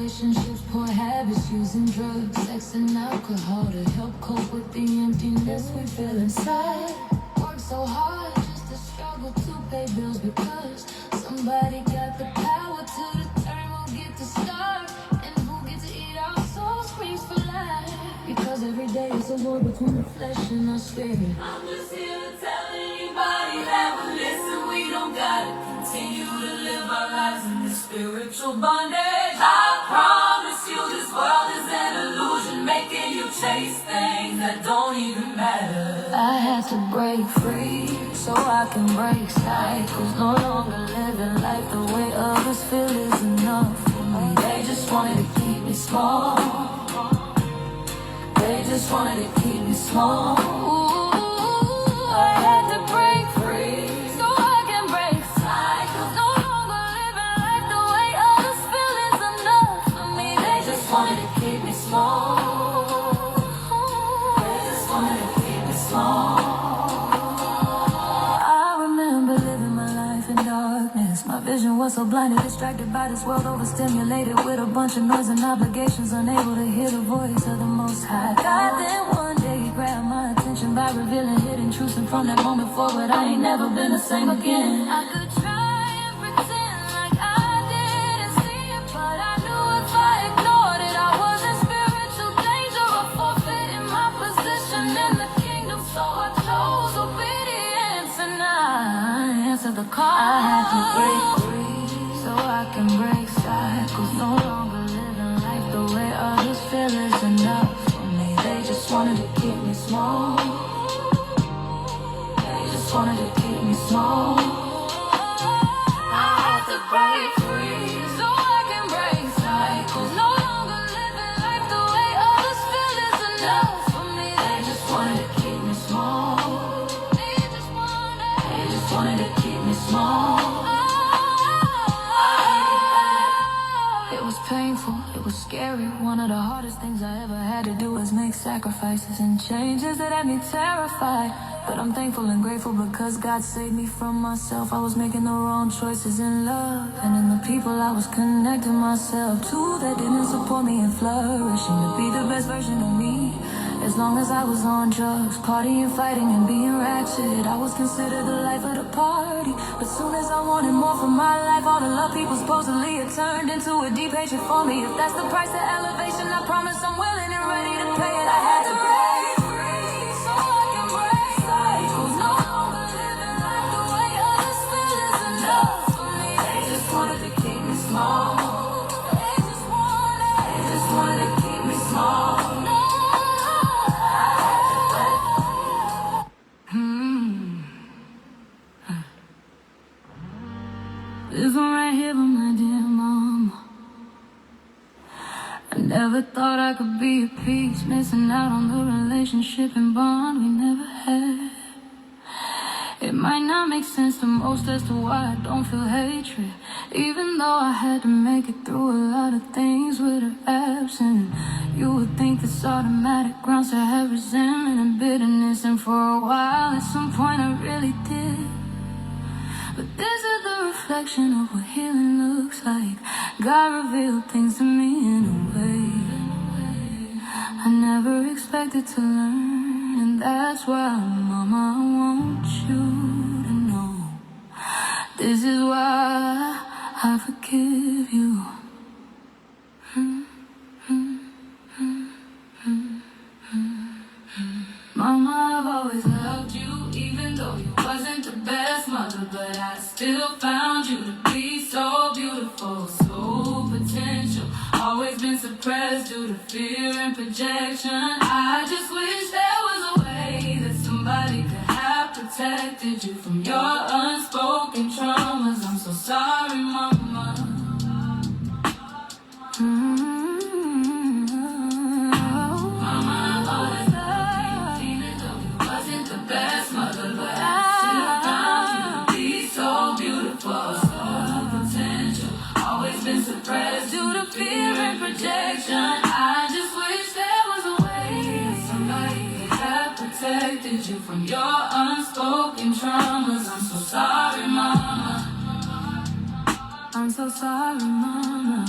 relationships, poor habits, using drugs, sex and alcohol to help cope with the emptiness we feel inside. Work so hard just to struggle to pay bills because somebody got the power to determine who get to start and who get to eat our soul screams for life. Because every day is a war between the flesh and our spirit. I'm just here to tell anybody that will listen. We don't gotta continue to live our lives in this spiritual bondage. I promise you this world is an illusion, making you chase things that don't even matter. I had to break free so I can break cycles. No longer living life the way others feel is enough for me. They just wanted to keep me small. They just wanted to keep me small. Ooh, I had to break free so I can break cycles. No longer living life the way others feel is enough for me. They just wanted to keep me small. They just wanted to keep me small. I remember living my life in darkness. My vision was so blinded, distracted by this world, overstimulated with a bunch of noise and obligations, unable to hear the voice of the Most High God. Then one day he grabbed my attention by revealing hidden truths, and from that moment forward I ain't never been the same again. I could try and pretend like I didn't see it, but I knew if I ignored it I was in spiritual danger of forfeiting my position in the kingdom. So I chose obedience and I answered the call. I had to break free so I can break cycles. No longer living life the way others feel is enough for me. They just wanted to keep me small. They just wanted to keep me small. I had to break free so I can break cycles. No longer living life the way others feel is enough for me. They just wanted to keep me small. They just wanted to keep me small. It was painful, it was scary. One of the hardest things I ever had to do was make sacrifices and changes that had me terrified. But I'm thankful and grateful because God saved me from myself. I was making the wrong choices in love and in the people I was connecting myself to that didn't support me in flourishing to be the best version of me. As long as I was on drugs, partying, fighting, and being ratchet, I was considered the life of the party. But soon as I wanted more from my life, all the love people supposedly had turned into a deep hatred for me. If that's the price of elevation, I promise I'm willing and ready to pay it. I had to break free so I can break cycles. No longer living life the way others feel is enough for me. They just wanted to keep me small. They just wanted to keep me small. This one right here for my dear mama. I never thought I could be at peace, missing out on the relationship and bond we never had. It might not make sense to most as to why I don't feel hatred, even though I had to make it through a lot of things with her absent. You would think this automatic grounds to have resentment and bitterness, and for a while at some point I really did. But this is the reflection of what healing looks like. God revealed things to me in a way I never expected to learn. And that's why, Mama, I want you to know this is why I forgive you. Mama, I've always loved you, even though you wasn't the best mother, but I still found you to be so beautiful, so potential. Always been suppressed due to fear and projection. I just wish there was a way that somebody could have protected you from your unspoken traumas. I'm so sorry, Mama. Best mother, but I still found you to be so beautiful, so potential. Always been suppressed due to fear and projection. I just wish there was a way that somebody could have protected you from your unspoken traumas. I'm so sorry, Mama. I'm so sorry, Mama.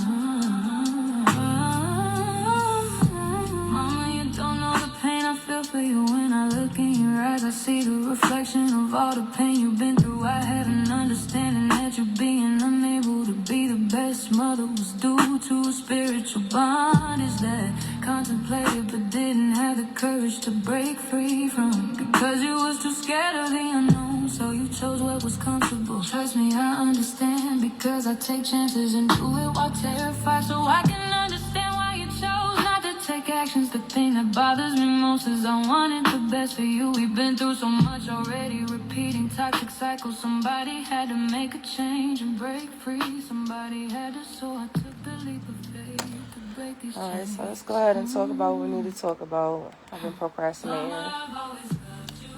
I see the reflection of all the pain you've been through. I had an understanding that you being unable to be the best mother was due to a spiritual bondage that contemplated but didn't have the courage to break free from. Because you was too scared of the unknown, so you chose what was comfortable. Trust me, I understand, because I take chances and do it while terrified. So I can understand why you chose not to take actions. The thing that bothers me most is I wanted the best for you. We've been through so much already, repeating toxic cycles. Somebody had to make a change and break free. Somebody had to, so I took the leap of faith to break these chains. Alright, so let's go ahead and talk about what we need to talk about. I've been procrastinating.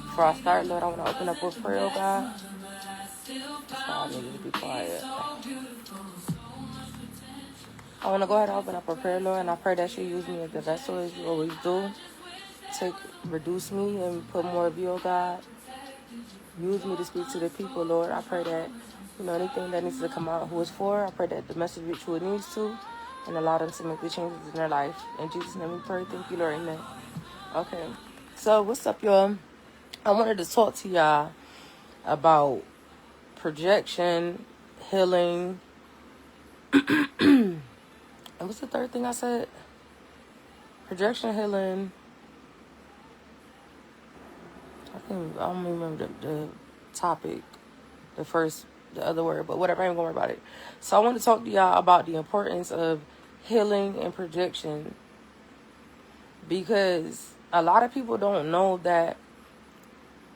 Before I start, Lord, I want to open up with prayer, oh God. I need to be quiet. I want to go ahead and open up a prayer, Lord, and I pray that you use me as a vessel, as you always do. Reduce me and put more of you, oh God. Use me to speak to the people, Lord. I pray that, anything that needs to come out who is for, I pray that the message reach who it needs to, and allow them to make the changes in their life. In Jesus' name we pray. Thank you, Lord. Amen. Okay. So, what's up, y'all? I wanted to talk to y'all about projection, healing, and what's the third thing I said? Projection, healing. I don't remember the topic, the other word, but whatever, I ain't gonna worry about it. So I want to talk to y'all about the importance of healing and projection, because a lot of people don't know that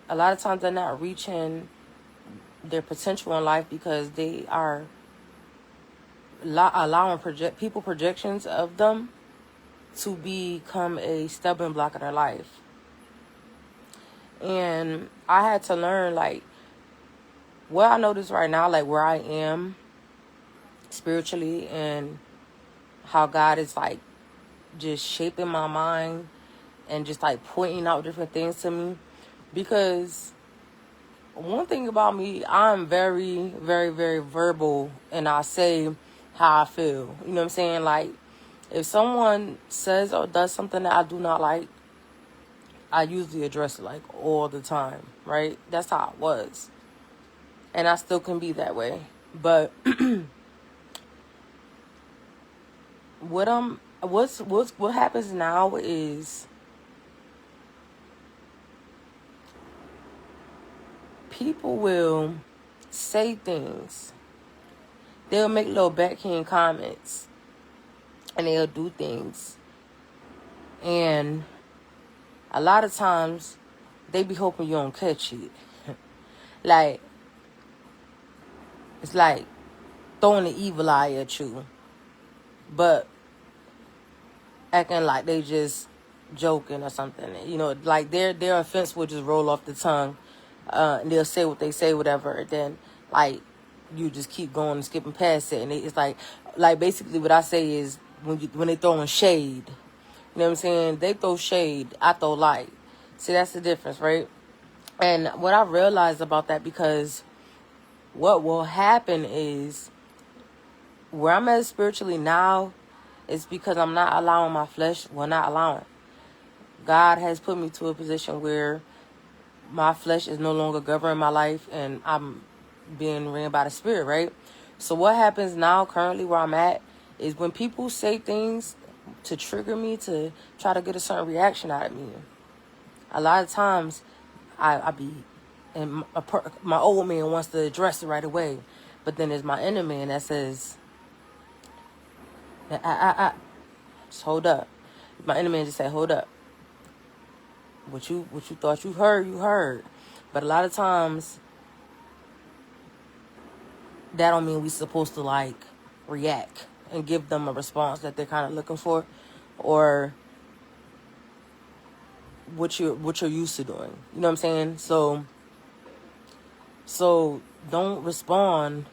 a lot of times they're not reaching their potential in life because they are allowing people projections of them to become a stubborn block in their life. And I had to learn, what I notice right now, where I am spiritually and how God is, just shaping my mind and just, pointing out different things to me. Because one thing about me, I'm very, very, very verbal, and I say how I feel. You know what I'm saying? If someone says or does something that I do not like, I usually address it, all the time, right? That's how it was. And I still can be that way. But what happens now is people will say things. They'll make little backhand comments. And they'll do things. And a lot of times, they be hoping you don't catch it. It's like throwing the evil eye at you. But acting like they just joking or something. Their offense will just roll off the tongue. And they'll say what they say, whatever. And then, you just keep going and skipping past it. And it's basically what I say is when they throwing shade. You know what I'm saying? They throw shade. I throw light. See, that's the difference, right? And what I realized about that, because what will happen is where I'm at spiritually now is because I'm not allowing my flesh. Well, not allowing. God has put me to a position where my flesh is no longer governing my life, and I'm being ran by the Spirit, right? So what happens now, currently where I'm at, is when people say things to trigger me, to try to get a certain reaction out of me. A lot of times, I be, and my old man wants to address it right away, but then there's my inner man that says, just hold up. My inner man just said, hold up. What you thought you heard. But a lot of times, that don't mean we supposed to react and give them a response that they're kind of looking for, or what you're used to doing. You know what I'm saying? So don't respond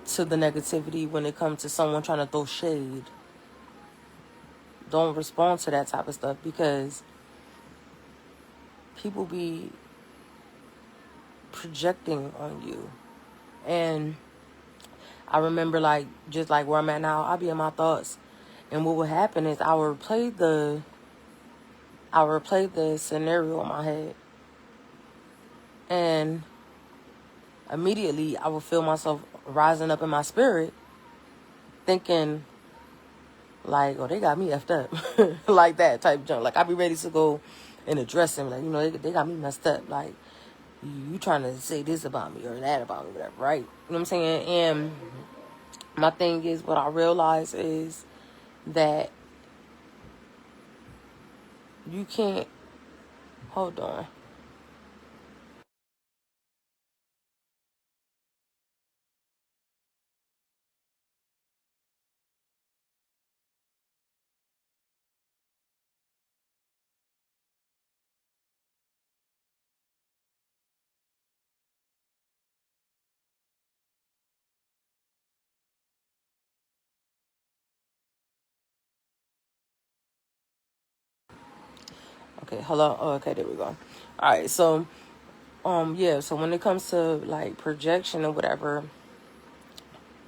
to the negativity when it comes to someone trying to throw shade. Don't respond to that type of stuff, because people be projecting on you. And I remember just where I'm at now, I'll be in my thoughts. And what would happen is I would replay I replay the scenario in my head, and immediately I would feel myself rising up in my spirit, thinking like, oh, they got me effed up. Like that type of junk. Like, I'd be ready to go and address them. Like, you know, they got me messed up. Like, you trying to say this about me or that about me, whatever, right? You know what I'm saying? And my thing is, what I realize is that you can't, hold on. Okay, hello. Oh, okay, there we go. All right, so, yeah, so when it comes to, like, projection or whatever,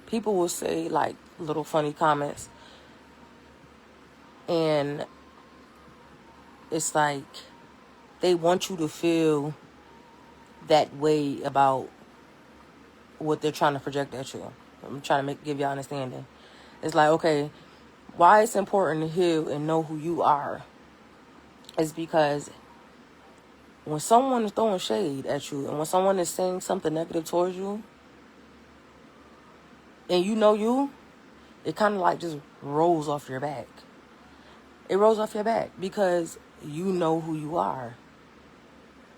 people will say, like, little funny comments, and it's like they want you to feel that way about what they're trying to project at you. I'm trying to give y'all understanding. It's like, okay, why it's important to heal and know who you are is because when someone is throwing shade at you and when someone is saying something negative towards you and you know you, it kind of like just rolls off your back. It rolls off your back because you know who you are.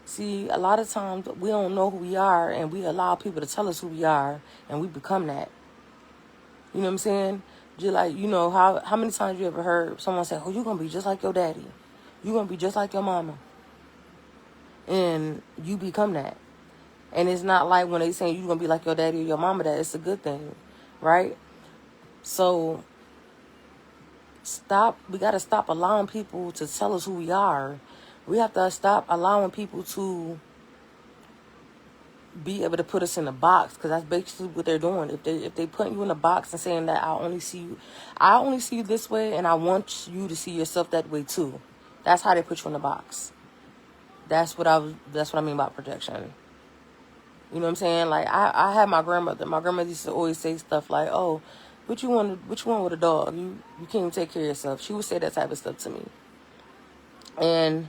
See, a lot of times we don't know who we are and we allow people to tell us who we are and we become that. You know what I'm saying? Just like, you know, how many times you ever heard someone say, oh, you're going to be just like your daddy. You're going to be just like your mama. And you become that. And it's not like when they say you're going to be like your daddy or your mama, that it's a good thing, right? So we got to stop allowing people to tell us who we are. We have to stop allowing people to be able to put us in a box, because that's basically what they're doing. If they put you in a box and saying that I only see you this way, and I want you to see yourself that way too. That's how they put you in a box. That's what I mean by projection. You know what I'm saying? Like, I had my grandmother. My grandmother used to always say stuff like, "Oh, what you want with a dog? You can't even take care of yourself." She would say that type of stuff to me. And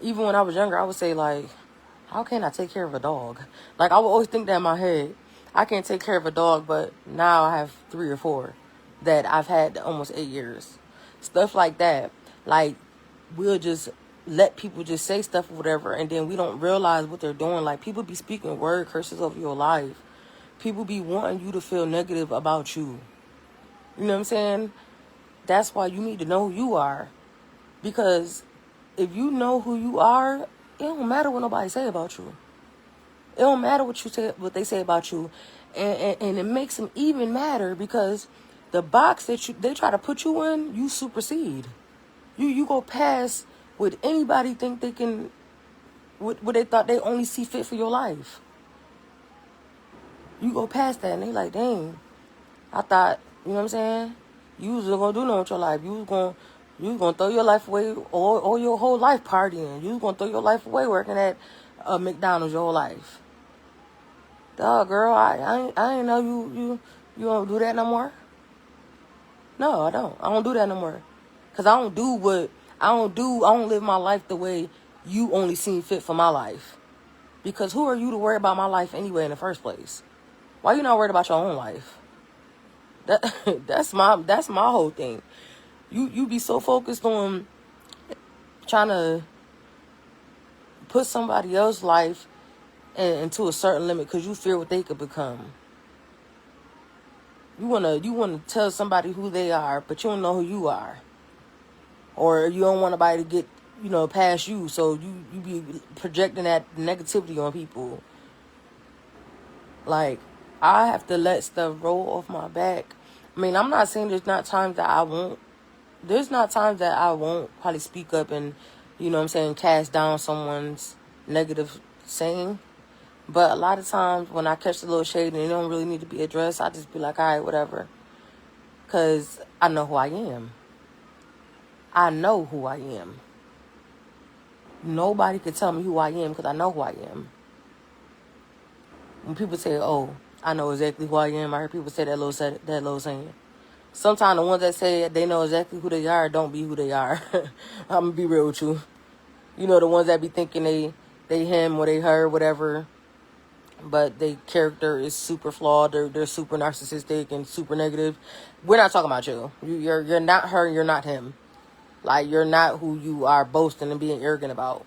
even when I was younger, I would say, like, how can I take care of a dog? Like, I would always think that in my head. I can't take care of a dog, but now I have 3 or 4 that I've had almost 8 years. Stuff like that. Like, we'll just let people just say stuff or whatever, and then we don't realize what they're doing. Like, people be speaking word curses over your life. People be wanting you to feel negative about you. You know what I'm saying? That's why you need to know who you are. Because if you know who you are, it don't matter what nobody say about you. It don't matter what they say about you, and it makes them even matter because the box that they try to put you in, you supersede. You go past what anybody think they can, what they thought they only see fit for your life. You go past that, and they like, dang, I thought, you know what I'm saying? You was gonna do nothing with your life. You was gonna throw your life away, or your whole life partying. You was gonna throw your life away working at McDonald's your whole life. Dog, girl, I ain't know you don't do that no more. No, I don't. I don't do that no more. Cause I don't live my life the way you only seen fit for my life. Because who are you to worry about my life anyway in the first place? Why you not worried about your own life? That's my whole thing. You be so focused on trying to put somebody else's life into a certain limit because you fear what they could become. You wanna tell somebody who they are, but you don't know who you are, or you don't want nobody to get past you. So you be projecting that negativity on people. Like, I have to let stuff roll off my back. I mean, I'm not saying there's not times that I won't. There's not times that I won't probably speak up and cast down someone's negative saying. But a lot of times when I catch a little shade and it don't really need to be addressed, I just be like, all right, whatever. Because I know who I am. I know who I am. Nobody can tell me who I am because I know who I am. When people say, "Oh, I know exactly who I am," I heard people say that little saying. Sometimes the ones that say they know exactly who they are don't be who they are. I'm gonna be real with you. You know, the ones that be thinking they him or they her, whatever, but their character is super flawed. They're super narcissistic and super negative. We're not talking about you. You're not her. You're not him. Like, you're not who you are boasting and being arrogant about.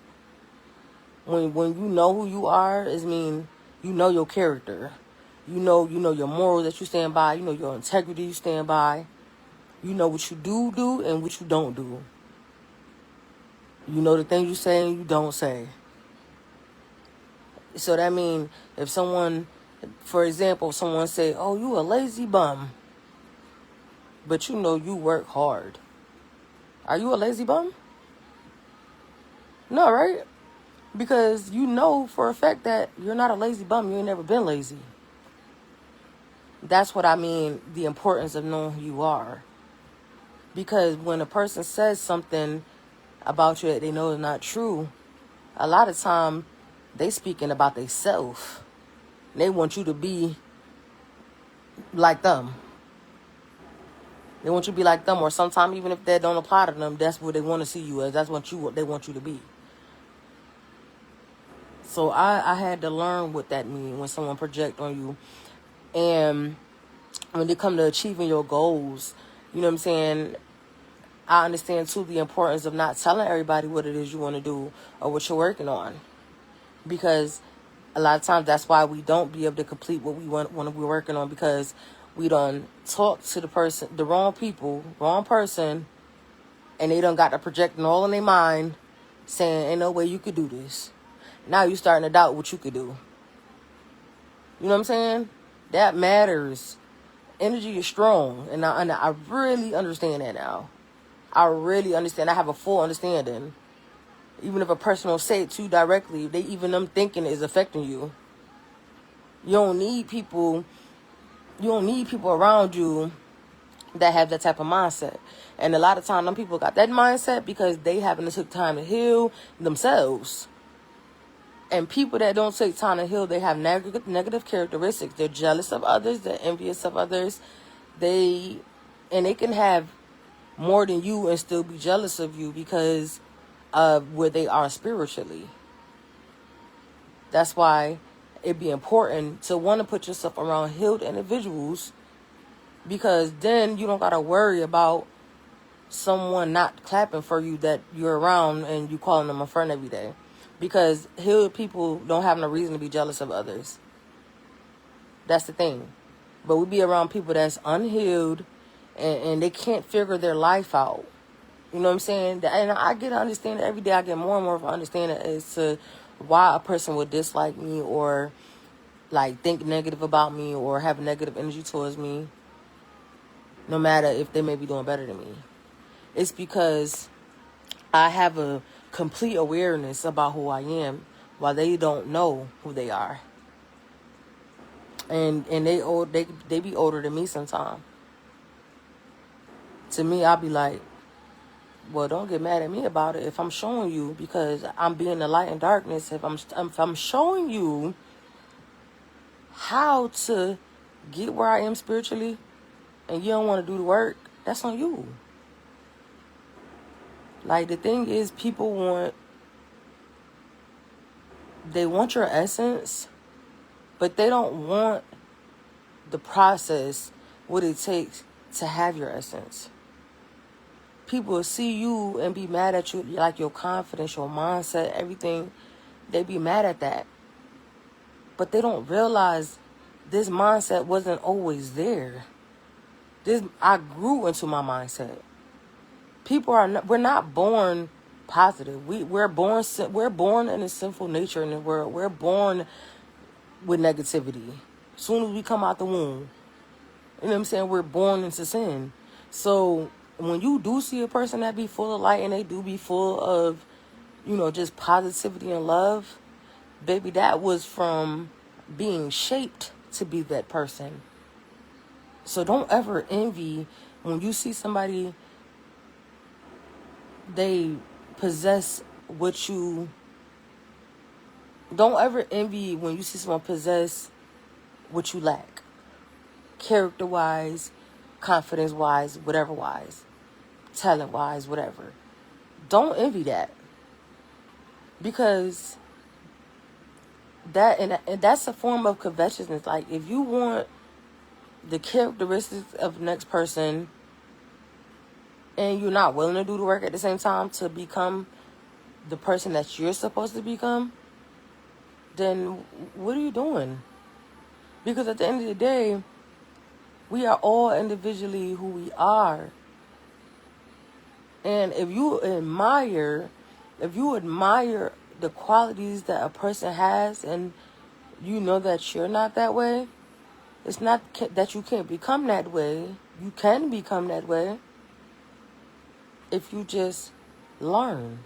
When you know who you are, it mean you know your character. You know your morals that you stand by. You know your integrity you stand by. You know what you do and what you don't do. You know the things you say and you don't say. So that means if someone, for example, someone say, "Oh, you a lazy bum," but you know you work hard. Are you a lazy bum? No, right? Because you know for a fact that you're not a lazy bum. You ain't never been lazy. That's what I mean, the importance of knowing who you are. Because when a person says something about you that they know is not true, a lot of time they speaking about themselves. They want you to be like them. They want you to be like them, or sometimes even if that don't apply to them, that's what they want to see you as. That's what they want you to be. So I had to learn what that means when someone project on you. And when they come to achieving your goals, you know what I'm saying, I understand too the importance of not telling everybody what it is you want to do or what you're working on. Because a lot of times that's why we don't be able to complete what we want to be working on, because we done talk to the wrong people, wrong person, and they done got the projecting all in their mind saying, "Ain't no way you could do this." Now you starting to doubt what you could do. You know what I'm saying? That matters. Energy is strong, and I really understand that now. I really understand. I have a full understanding. Even if a person don't say it to you directly, them thinking is affecting you. You don't need people around you that have that type of mindset. And a lot of times, them people got that mindset because they haven't took time to heal themselves. And people that don't take time to heal, they have negative characteristics. They're jealous of others. They're envious of others. They can have more than you and still be jealous of you because of where they are spiritually. That's why it'd be important to want to put yourself around healed individuals, because then you don't got to worry about someone not clapping for you that you're around and you calling them a friend every day. Because healed people don't have no reason to be jealous of others. That's the thing. But we be around people that's unhealed and they can't figure their life out. You know what I'm saying? And I get to understand it every day. I get more and more of an understanding as to why a person would dislike me or like think negative about me or have negative energy towards me, no matter if they may be doing better than me. It's because I have a complete awareness about who I am while they don't know who they are. And they be older than me sometimes. To me, I'll be like, well, don't get mad at me about it if I'm showing you, because I'm being the light in darkness. If I'm showing you how to get where I am spiritually and you don't want to do the work, that's on you. Like, the thing is, people want your essence, but they don't want the process, what it takes to have your essence. People will see you and be mad at you, like your confidence, your mindset, everything. They be mad at that. But they don't realize this mindset wasn't always there. I grew into my mindset. We're not born positive. We're born in a sinful nature in the world. We're born with negativity. As soon as we come out the womb, you know what I'm saying, we're born into sin. So when you do see a person that be full of light and they do be full of, just positivity and love, baby, that was from being shaped to be that person. So don't ever envy when you see somebody, they possess what you, don't ever envy when you see someone possess what you lack. Character-wise, confidence-wise, whatever-wise, talent-wise, whatever. Don't envy that. Because and that's a form of covetousness. Like, if you want the characteristics of the next person and you're not willing to do the work at the same time to become the person that you're supposed to become, then what are you doing? Because at the end of the day, we are all individually who we are. And if you admire the qualities that a person has, and you know that you're not that way, it's not that you can't become that way. You can become that way if you just learn.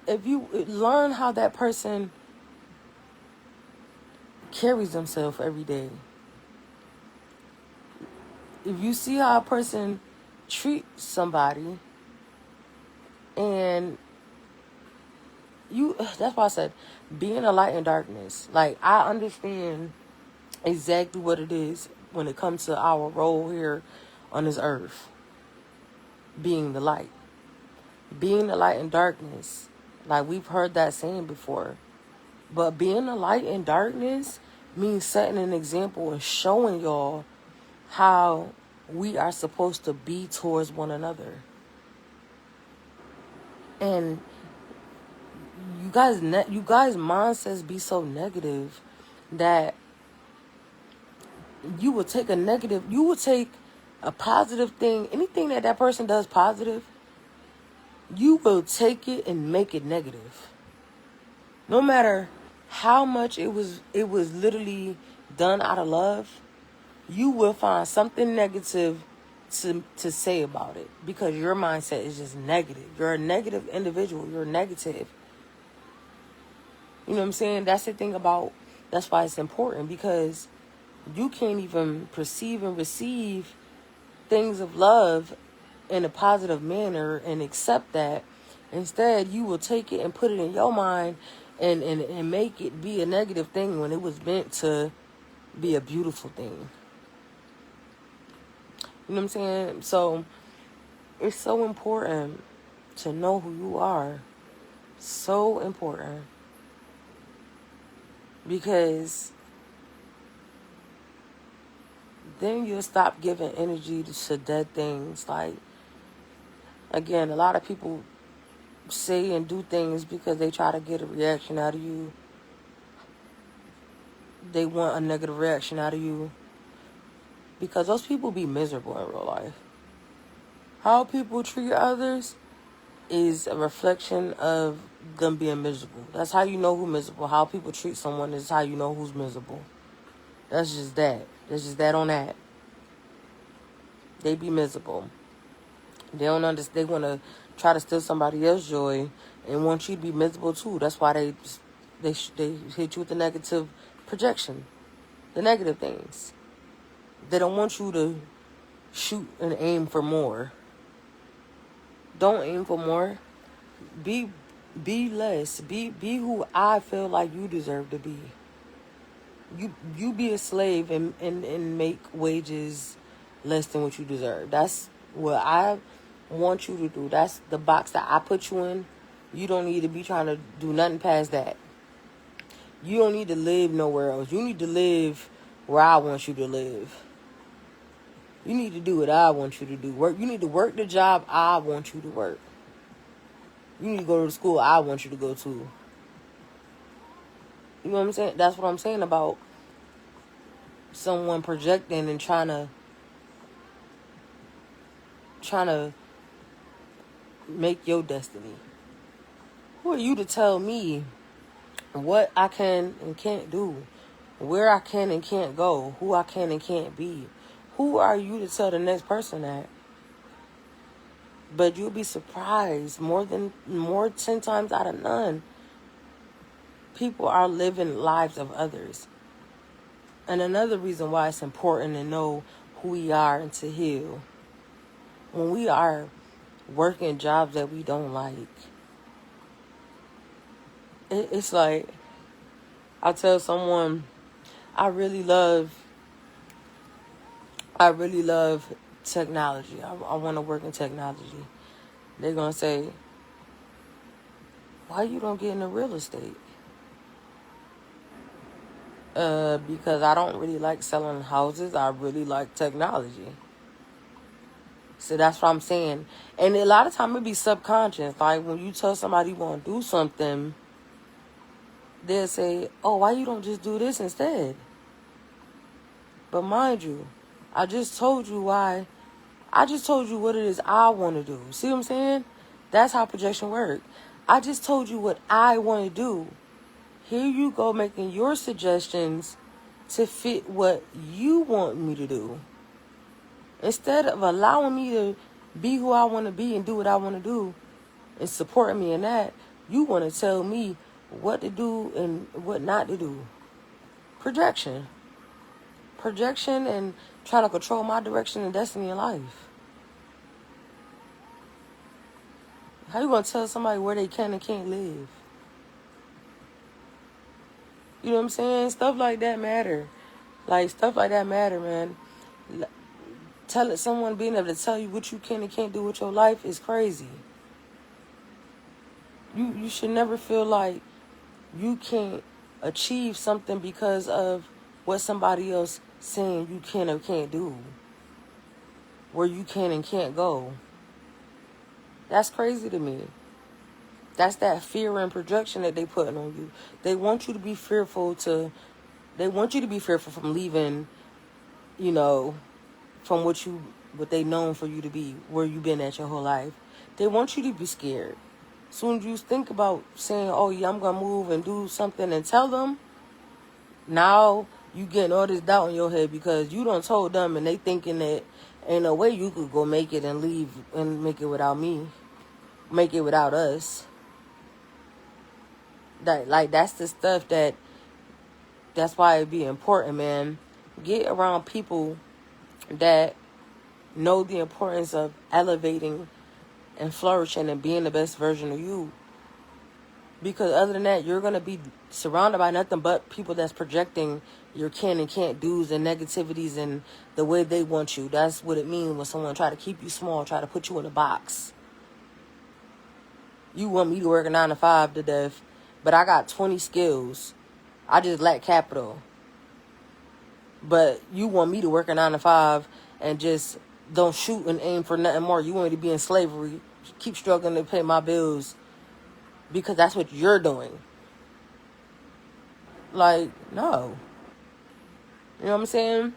If you learn how that person carries themselves every day. If you see how a person treats somebody, and that's why I said being a light in darkness. Like, I understand exactly what it is when it comes to our role here on this earth. Being the light. Being the light in darkness. Like, we've heard that saying before. But being a light in darkness means setting an example and showing y'all how we are supposed to be towards one another. And you guys' mindsets be so negative that you would take a positive thing, anything that person does positive, you will take it and make it negative. No matter how much it was literally done out of love, you will find something negative to say about it, because your mindset is just negative. You're a negative individual. You're negative. You know what I'm saying? That's the thing that's why it's important, because you can't even perceive and receive things of love in a positive manner and accept that. Instead, you will take it and put it in your mind and make it be a negative thing when it was meant to be a beautiful thing. You know what I'm saying? So it's so important to know who you are. So important. Because then you'll stop giving energy to dead things. Like, again, a lot of people say and do things because they try to get a reaction out of you. They want a negative reaction out of you. Because those people be miserable in real life. How people treat others is a reflection of them being miserable. That's how you know who's miserable. How people treat someone is how you know who's miserable. That's just that. That's just that on that. They be miserable. They don't understand. They want to try to steal somebody else's joy and want you to be miserable too. That's why they hit you with the negative projection, the negative things. They don't want you to shoot and aim for more. Don't aim for more. Be less. Be who I feel like you deserve to be. You be a slave and make wages less than what you deserve. That's what I want you to do. That's the box that I put you in. You don't need to be trying to do nothing past that. You don't need to live nowhere else. You need to live where I want you to live. You need to do what I want you to do. You need to work the job I want you to work. You need to go to the school I want you to go to. You know what I'm saying? That's what I'm saying about someone projecting and trying to make your destiny. Who are you to tell me what I can and can't do, where I can and can't go, who I can and can't be? Who are you to tell the next person that? But you'll be surprised, more 10 times out of none, people are living lives of others. And another reason why it's important to know who we are and to heal. When we are working jobs that we don't like. It's like, I tell someone, I really love technology. I want to work in technology. They're going to say, why you don't get into real estate? Because I don't really like selling houses. I really like technology. So that's what I'm saying. And a lot of time it be subconscious. Like when you tell somebody you want to do something, they'll say, oh, why you don't just do this instead? But mind you, I just told you why. I just told you what it is I want to do. See what I'm saying? That's how projection works. I just told you what I want to do. Here you go making your suggestions to fit what you want me to do. Instead of allowing me to be who I want to be and do what I want to do and supporting me in that, you want to tell me what to do and what not to do. Projection and trying to control my direction and destiny in life. How you going to tell somebody where they can and can't live? You know what I'm saying? Stuff like that matter. Like, stuff like that matter, man. Someone being able to tell you what you can and can't do with your life is crazy. You should never feel like you can't achieve something because of what somebody else saying you can or can't do. Where you can and can't go. That's crazy to me. That's that fear and projection that they putting on you. They want you to be fearful from leaving, from what they known for you to be, where you been at your whole life. They want you to be scared. Soon as you think about saying, oh yeah, I'm gonna move and do something and tell them, now you getting all this doubt in your head because you done told them and they thinking that ain't no way you could go make it and leave and make it without me. Make it without us. That's the stuff that's why it be important, man. Get around people that know the importance of elevating and flourishing and being the best version of you. Because other than that, you're going to be surrounded by nothing but people that's projecting your can and can't do's and negativities and the way they want you. That's what it means when someone try to keep you small, try to put you in a box. You want me to work a 9 to 5 to death, but I got 20 skills. I just lack capital. But you want me to work a 9 to 5 and just don't shoot and aim for nothing more. You want me to be in slavery, keep struggling to pay my bills because that's what you're doing. Like, no. You know what I'm saying?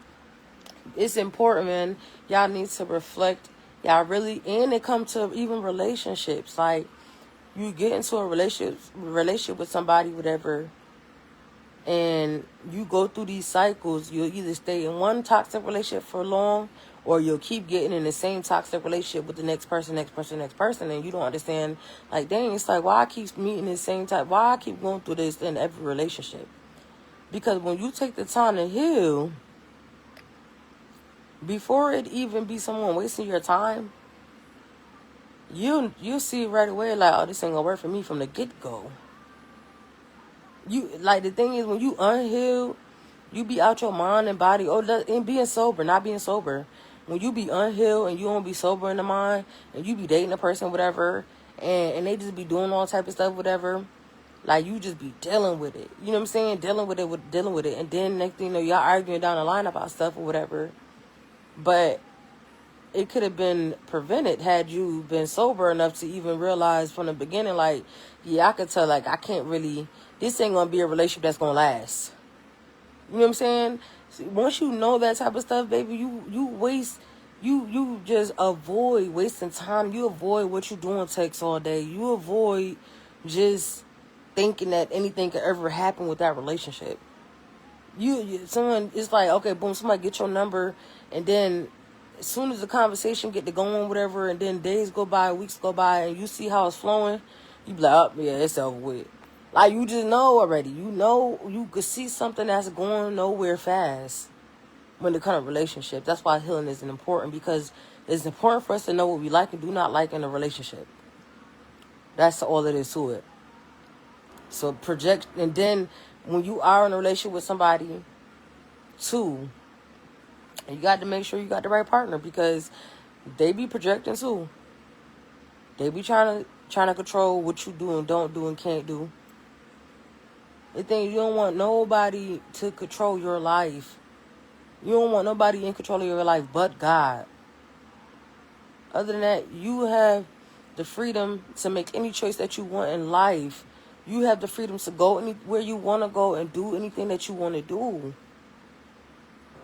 It's important, man. Y'all need to reflect. Y'all really, and it comes to even relationships. Like, you get into a relationship with somebody, whatever, and you go through these cycles. You'll either stay in one toxic relationship for long, or you'll keep getting in the same toxic relationship with the next person, and you don't understand, like, dang, it's like, why I keep meeting the same type, why I keep going through this in every relationship? Because when you take the time to heal, before it even be someone wasting your time, you'll see right away, like, oh, this ain't gonna work for me from the get-go. The thing is, when you unhealed, you be out your mind and body, and being sober, not being sober. When you be unhealed and you don't be sober in the mind, and you be dating a person, whatever, and they just be doing all type of stuff, whatever, like, you just be dealing with it. You know what I'm saying? Dealing with it. And then next thing you know, y'all arguing down the line about stuff or whatever. But it could have been prevented had you been sober enough to even realize from the beginning, like, yeah, I could tell, like, I can't really, this ain't going to be a relationship that's going to last. You know what I'm saying? See, once you know that type of stuff, baby, you just avoid wasting time. You avoid what you doing text all day. You avoid just thinking that anything could ever happen with that relationship. Someone, it's like, okay, boom, somebody get your number, and then as soon as the conversation get to going, whatever, and then days go by, weeks go by, and you see how it's flowing, you be like, oh, yeah, it's over with. Like, you just know already. You know, you could see something that's going nowhere fast when it comes to relationships. That's why healing is important, because It's important for us to know what we like and do not like in a relationship. That's all it is to it. So project, and then when you are in a relationship with somebody, too, you got to make sure you got the right partner, because they be projecting too. They be trying to control what you do and don't do and can't do. The thing, you don't want nobody to control your life. You don't want nobody in control of your life but God. Other than that, you have the freedom to make any choice that you want in life. You have the freedom to go anywhere you want to go and do anything that you want to do.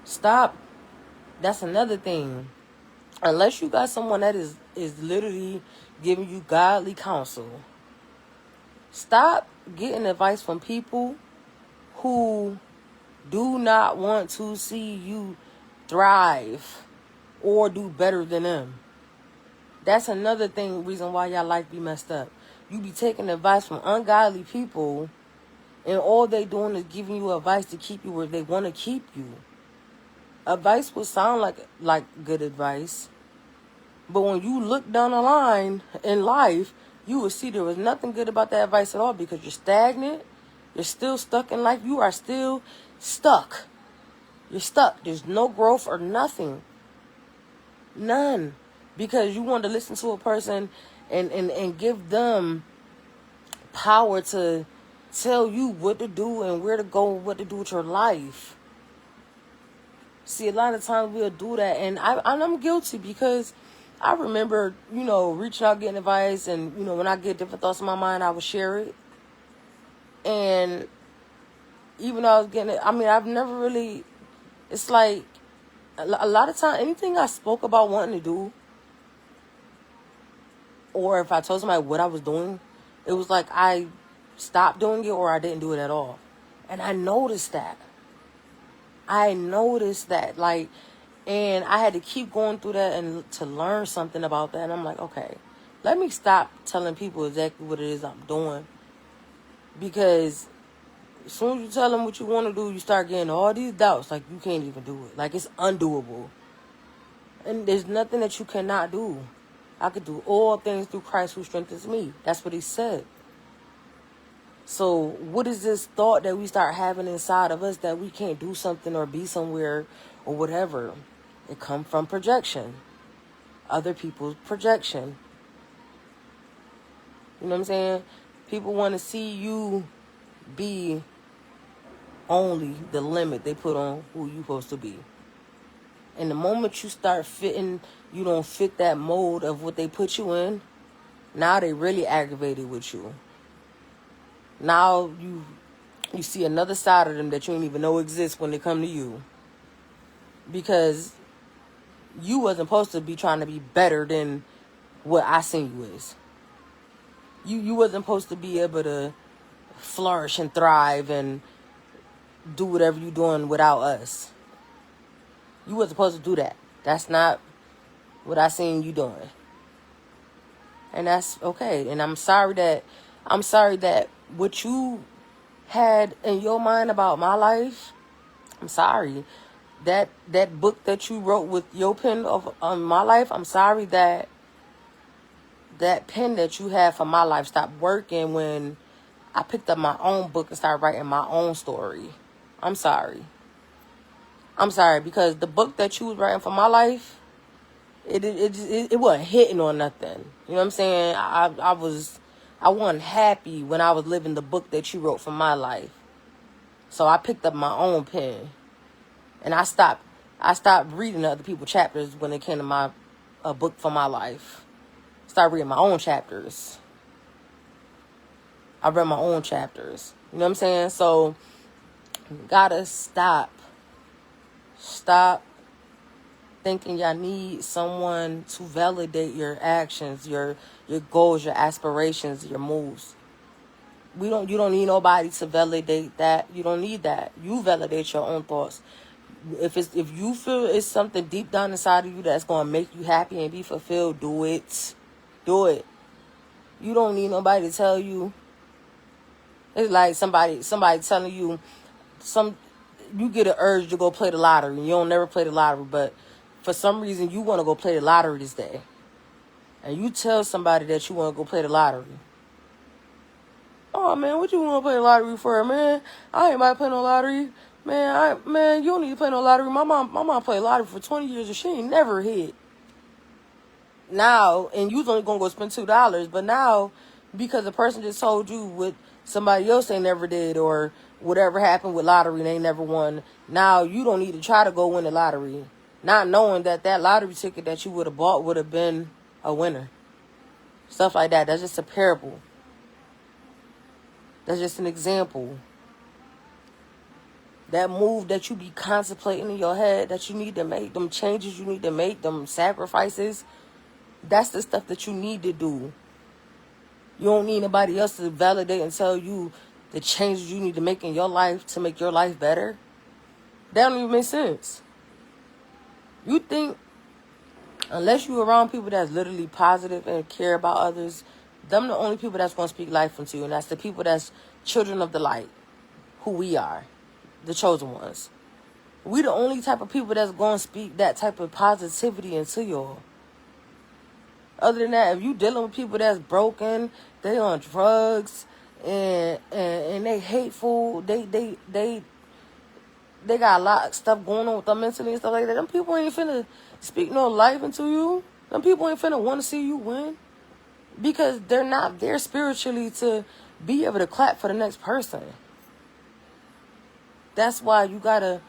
Stop. That's another thing. Unless you got someone that is literally giving you godly counsel, stop getting advice from people who do not want to see you thrive or do better than them. That's another reason why y'all life be messed up. You be taking advice from ungodly people, and all they doing is giving you advice to keep you where they want to keep you. Advice will sound like good advice, but when you look down the line in life, you will see there was nothing good about that advice at all, because you're stagnant. You're still stuck in life. You are still stuck. You're stuck. There's no growth or nothing. None. Because you want to listen to a person and give them power to tell you what to do and where to go and what to do with your life. See, a lot of times we'll do that, and I'm guilty, because I remember, reaching out, getting advice, and, when I get different thoughts in my mind, I would share it. And even though I was getting it, I've never really, it's like, a lot of times, anything I spoke about wanting to do, or if I told somebody what I was doing, it was like I stopped doing it or I didn't do it at all. And I noticed that. And I had to keep going through that and to learn something about that. And I'm like, okay, let me stop telling people exactly what it is I'm doing. Because as soon as you tell them what you want to do, you start getting all these doubts. Like, you can't even do it. Like, it's undoable. And there's nothing that you cannot do. I could do all things through Christ who strengthens me. That's what he said. So what is this thought that we start having inside of us that we can't do something or be somewhere or whatever? It comes from projection. Other people's projection. You know what I'm saying? People want to see you be only the limit they put on who you're supposed to be. And the moment you start fitting, you don't fit that mold of what they put you in, now they really aggravated with you. Now you see another side of them that you didn't even know exists when they come to you. Because you wasn't supposed to be trying to be better than what I seen you as. You wasn't supposed to be able to flourish and thrive and do whatever you're doing without us. You wasn't supposed to do that. That's not what I seen you doing. And that's okay. And I'm sorry that what you had in your mind about my life, I'm sorry. That book that you wrote with your pen on my life, I'm sorry that pen that you had for my life stopped working when I picked up my own book and started writing my own story. I'm sorry. I'm sorry, because the book that you was writing for my life, it wasn't hitting on nothing. You know what I'm saying? I wasn't happy when I was living the book that you wrote for my life. So I picked up my own pen. And I stopped reading other people's chapters when it came to my book for my life. Started reading my own chapters. I read my own chapters. You know what I'm saying? So, gotta stop. Stop thinking y'all need someone to validate your actions, your goals, your aspirations, your moves. You don't need nobody to validate that. You don't need that. You validate your own thoughts. If you feel it's something deep down inside of you that's gonna make you happy and be fulfilled, do it. Do it. You don't need nobody to tell you. It's like somebody telling you you get an urge to go play the lottery and you don't never play the lottery, but for some reason you want to go play the lottery this day, and you tell somebody that you want to go play the lottery. Oh man, what you want to play the lottery for, man? I ain't about to play no lottery, man. You don't need to play no lottery. My mom played lottery for 20 years and she ain't never hit. Now, and you's only gonna go spend $2, but now because the person just told you what somebody else ain't never did or whatever happened with lottery and they never won, now you don't need to try to go win the lottery, not knowing that lottery ticket that you would have bought would have been a winner. Stuff like that. That's just a parable. That's just an example. That move that you be contemplating in your head that you need to make, them changes you need to make, them sacrifices, that's the stuff that you need to do. You don't need anybody else to validate and tell you the changes you need to make in your life to make your life better. That don't even make sense. You think, unless you're around people that's literally positive and care about others, them the only people that's going to speak life into you. And that's the people that's children of the light, who we are, the chosen ones. We the only type of people that's going to speak that type of positivity into y'all. Other than that, if you dealing with people that's broken, they on drugs, and they hateful, they got a lot of stuff going on with them mentally and stuff like that. Them people ain't finna speak no life into you. Them people ain't finna want to see you win. Because they're not there spiritually to be able to clap for the next person. That's why you gotta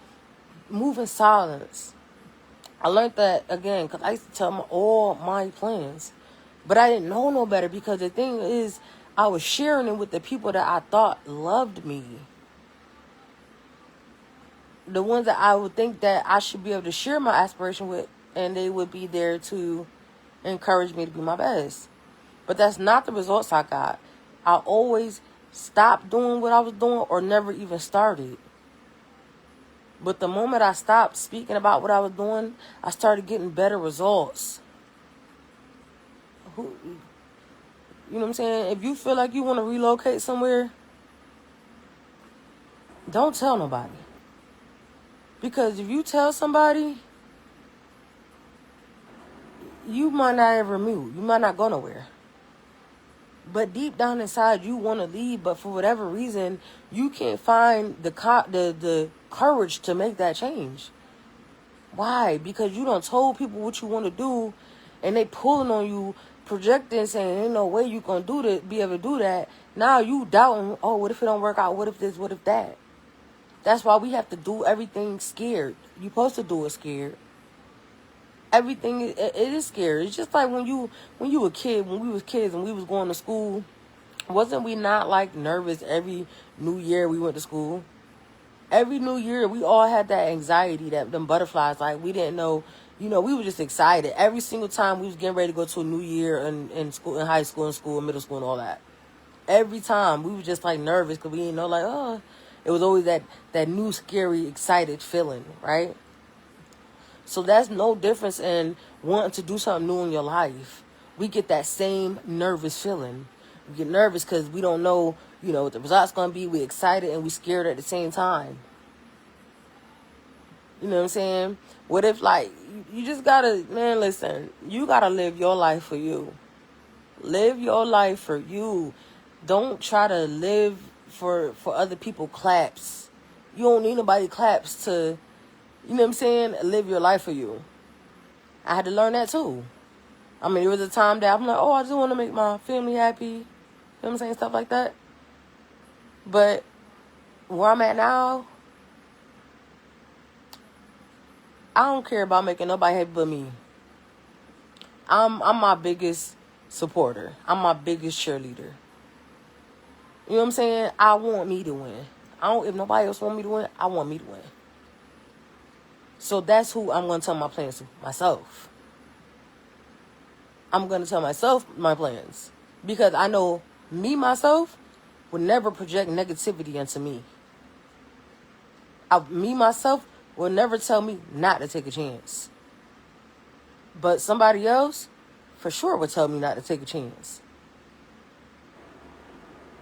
move in silence. I learned that, again, because I used to tell all my plans. But I didn't know no better, because the thing is, I was sharing it with the people that I thought loved me. The ones that I would think that I should be able to share my aspiration with, and they would be there to encourage me to be my best. But that's not the results I got. I always stopped doing what I was doing or never even started. But the moment I stopped speaking about what I was doing, I started getting better results. You know what I'm saying? If you feel like you want to relocate somewhere, don't tell nobody. Because if you tell somebody, you might not ever move. You might not go nowhere. But deep down inside, you want to leave, but for whatever reason, you can't find the courage to make that change. Why? Because you done told people what you want to do, and they pulling on you, projecting, saying, ain't no way you gonna do this, be able to do that. Now you doubting, oh, what if it don't work out? What if this? What if that? That's why we have to do everything scared. You supposed to do it scared. Everything, it is scary. It's just like when you were kid, when we was kids and we was going to school, wasn't we not like nervous every new year we went to school? Every new year we all had that anxiety, that them butterflies, like we didn't know, we were just excited. Every single time we was getting ready to go to a new year in school, in high school, in school, middle school and all that. Every time we were just like nervous because we didn't know, like, oh, it was always that new, scary, excited feeling, right? So that's no difference in wanting to do something new in your life. We get that same nervous feeling. We get nervous because we don't know, what the result's going to be. We're excited and we're scared at the same time. You know what I'm saying? What if, like, you just got to, man, listen, you got to live your life for you. Live your life for you. Don't try to live for other people claps. You don't need nobody claps to... You know what I'm saying? Live your life for you. I had to learn that too. I mean, there was a time that I'm like, oh, I just want to make my family happy. You know what I'm saying? Stuff like that. But where I'm at now, I don't care about making nobody happy but me. I'm my biggest supporter. I'm my biggest cheerleader. You know what I'm saying? I want me to win. If nobody else want me to win, I want me to win. So that's who I'm going to tell my plans to, myself. I'm going to tell myself my plans. Because I know me, myself, would never project negativity into me. Myself, will never tell me not to take a chance. But somebody else, for sure, would tell me not to take a chance.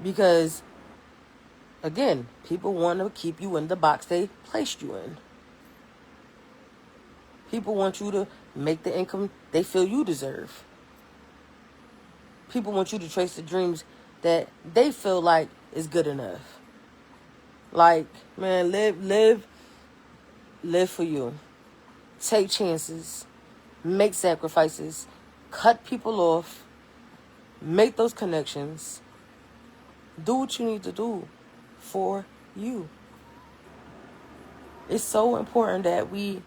Because, again, people want to keep you in the box they placed you in. People want you to make the income they feel you deserve. People want you to chase the dreams that they feel like is good enough. Like, man, live for you. Take chances. Make sacrifices. Cut people off. Make those connections. Do what you need to do for you. It's so important that we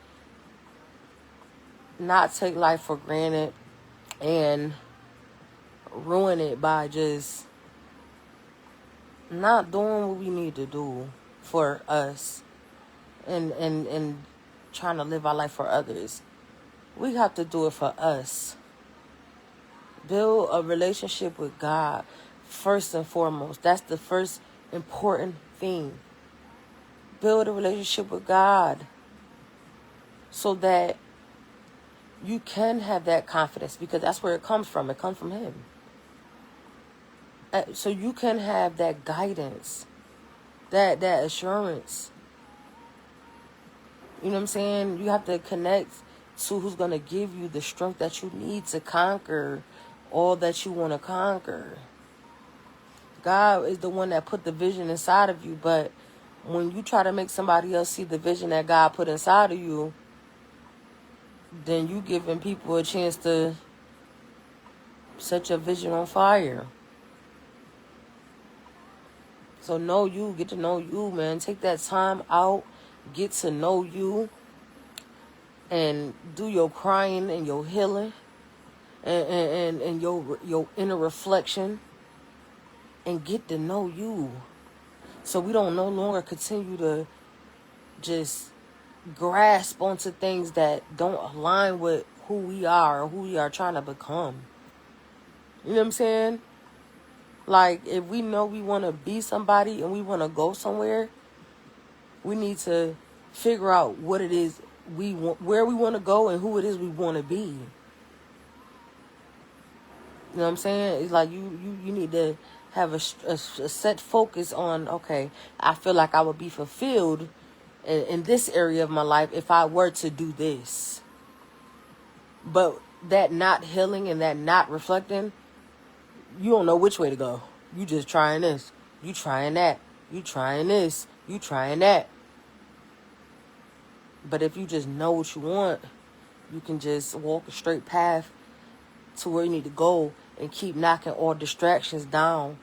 not take life for granted and ruin it by just not doing what we need to do for us and trying to live our life for others. We have to do it for us. Build a relationship with God first and foremost. That's the first important thing. Build a relationship with God so that you can have that confidence, because that's where it comes from. It comes from Him. So you can have that guidance, that assurance. You know what I'm saying? You have to connect to who's going to give you the strength that you need to conquer all that you want to conquer. God is the one that put the vision inside of you, but when you try to make somebody else see the vision that God put inside of you, then you giving people a chance to set your vision on fire. So know you, get to know you, man. Take that time out, get to know you, and do your crying and your healing and your inner reflection, and get to know you. So we don't no longer continue to just grasp onto things that don't align with who we are or who we are trying to become. You know what I'm saying? Like, if we know we want to be somebody and we want to go somewhere, we need to figure out what it is we want, where we want to go, and who it is we want to be. You know what I'm saying? It's like you need to have a set focus on, okay, I feel like I would be fulfilled in this area of my life if I were to do this. But that not healing and that not reflecting, you don't know which way to go. You just trying this. You trying that. You trying this. You trying that. But if you just know what you want, you can just walk a straight path to where you need to go and keep knocking all distractions down.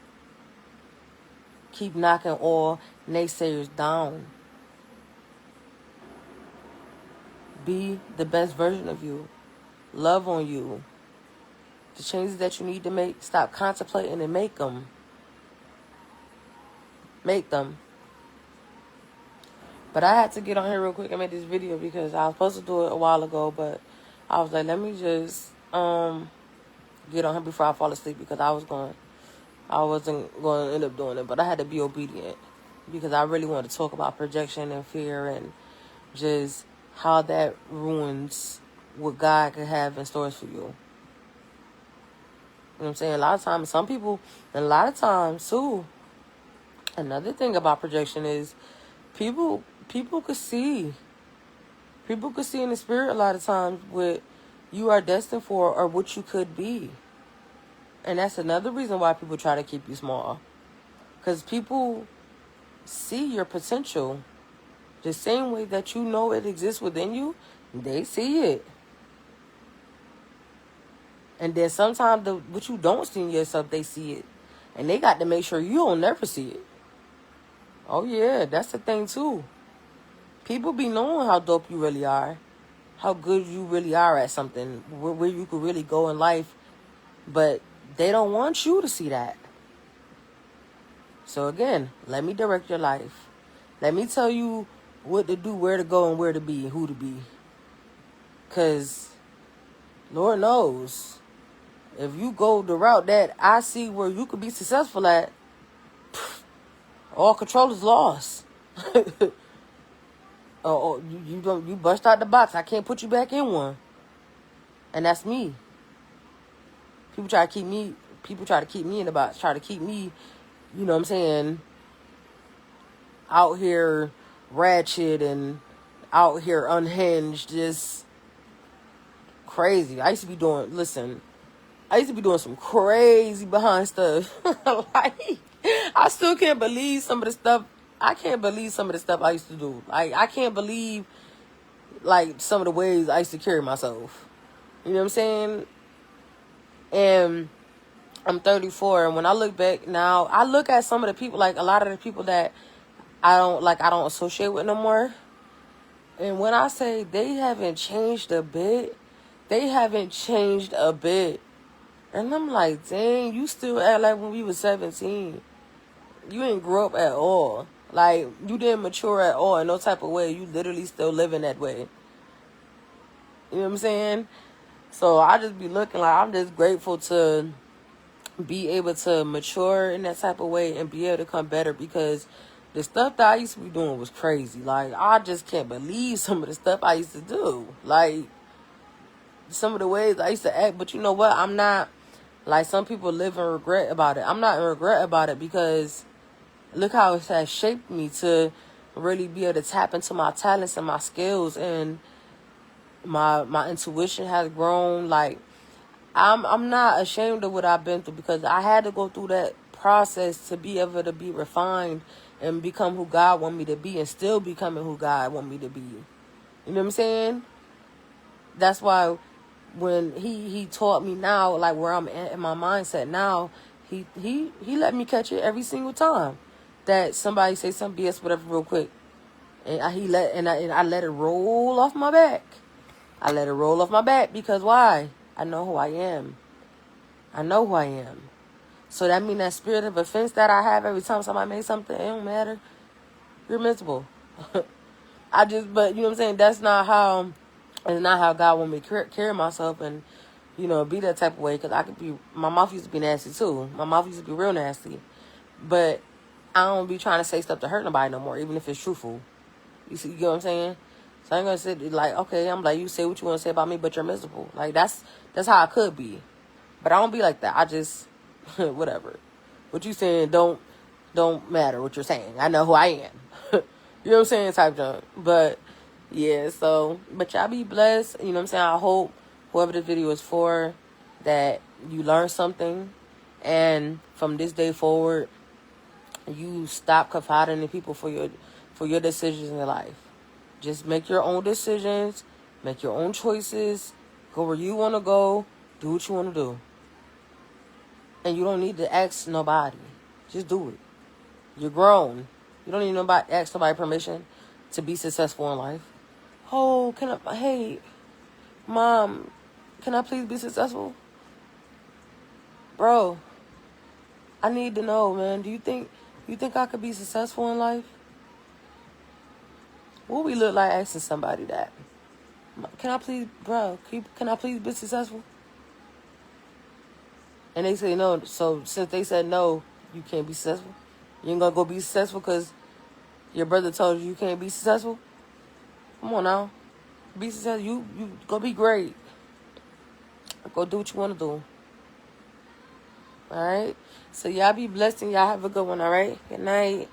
Keep knocking all naysayers down. Be the best version of you. Love on you. The changes that you need to make, stop contemplating and make them. Make them. But I had to get on here real quick and make this video because I was supposed to do it a while ago, but I was like, let me just get on here before I fall asleep, because I wasn't going to end up doing it, but I had to be obedient because I really wanted to talk about projection and fear and just how that ruins what God could have in stores for you. You know what I'm saying? A lot of times, some people, and a lot of times too, another thing about projection is people could see. People could see in the spirit a lot of times what you are destined for or what you could be. And that's another reason why people try to keep you small. Because people see your potential. The same way that you know it exists within you, they see it. And then sometimes what you don't see in yourself, they see it. And they got to make sure you don't never see it. Oh yeah, that's the thing too. People be knowing how dope you really are. How good you really are at something. Where you could really go in life. But they don't want you to see that. So again, let me direct your life. Let me tell you what to do, where to go, and where to be, and who to be. Because Lord knows, if you go the route that I see where you could be successful at, all control is lost. You bust out the box. I can't put you back in one. And that's me. People try to keep me in the box. Try to keep me, you know what I'm saying, out here ratchet and out here unhinged, just crazy. I used to be doing, listen, I used to be doing some crazy behind stuff. Like, I still can't believe some of the stuff. I can't believe some of the stuff I used to do. Like, I can't believe, like, some of the ways I used to carry myself. You know what I'm saying? And I'm 34, and when I look back now, I look at some of the people, like, a lot of the people that I don't associate with no more. And when I say they haven't changed a bit, they haven't changed a bit. And I'm like, dang, you still act like when we was 17. You ain't grow up at all. Like, you didn't mature at all in no type of way. You literally still living that way. You know what I'm saying? So I just be looking like, I'm just grateful to be able to mature in that type of way and be able to come better, because the stuff that I used to be doing was crazy. Like, I just can't believe some of the stuff I used to do. Like, some of the ways I used to act. But you know what? I'm not, like, some people live in regret about it. I'm not in regret about it, because look how it has shaped me to really be able to tap into my talents and my skills, and my intuition has grown. Like, I'm not ashamed of what I've been through, because I had to go through that process to be able to be refined and become who God want me to be, and still becoming who God want me to be. You know what I'm saying? That's why when he taught me now, like, where I'm at in my mindset now, he let me catch it every single time that somebody say some BS, whatever, real quick, and I let it roll off my back. I let it roll off my back, because why? I know who I am. I know who I am. So that means that spirit of offense that I have every time somebody makes something, it don't matter. You're miserable. but you know what I'm saying? It's not how God want me to carry myself and, be that type of way. Because my mouth used to be nasty too. My mouth used to be real nasty. But I don't be trying to say stuff to hurt nobody no more, even if it's truthful. You get what I'm saying? So I ain't gonna say, like, okay, I'm like, you say what you want to say about me, but you're miserable. Like, that's how I could be. But I don't be like that. I just, whatever. What you saying don't matter what you're saying. I know who I am. You know what I'm saying? Type junk. But, yeah, so, but y'all be blessed. You know what I'm saying? I hope whoever this video is for, that you learn something. And from this day forward, you stop confiding in people for your decisions in your life. Just make your own decisions. Make your own choices. Go where you want to go. Do what you want to do. And you don't need to ask nobody. Just do it. You're grown. You don't need ask nobody permission to be successful in life. Oh, hey, Mom, can I please be successful? Bro, I need to know, man. Do you think I could be successful in life? What we look like asking somebody that? Can I please, bro, can I please be successful? And they say no. So since they said no, you can't be successful. You ain't gonna go be successful because your brother told you can't be successful? Come on now. Be successful. You go be great. Go do what you want to do. All right? So y'all be blessed and y'all have a good one, all right? Good night.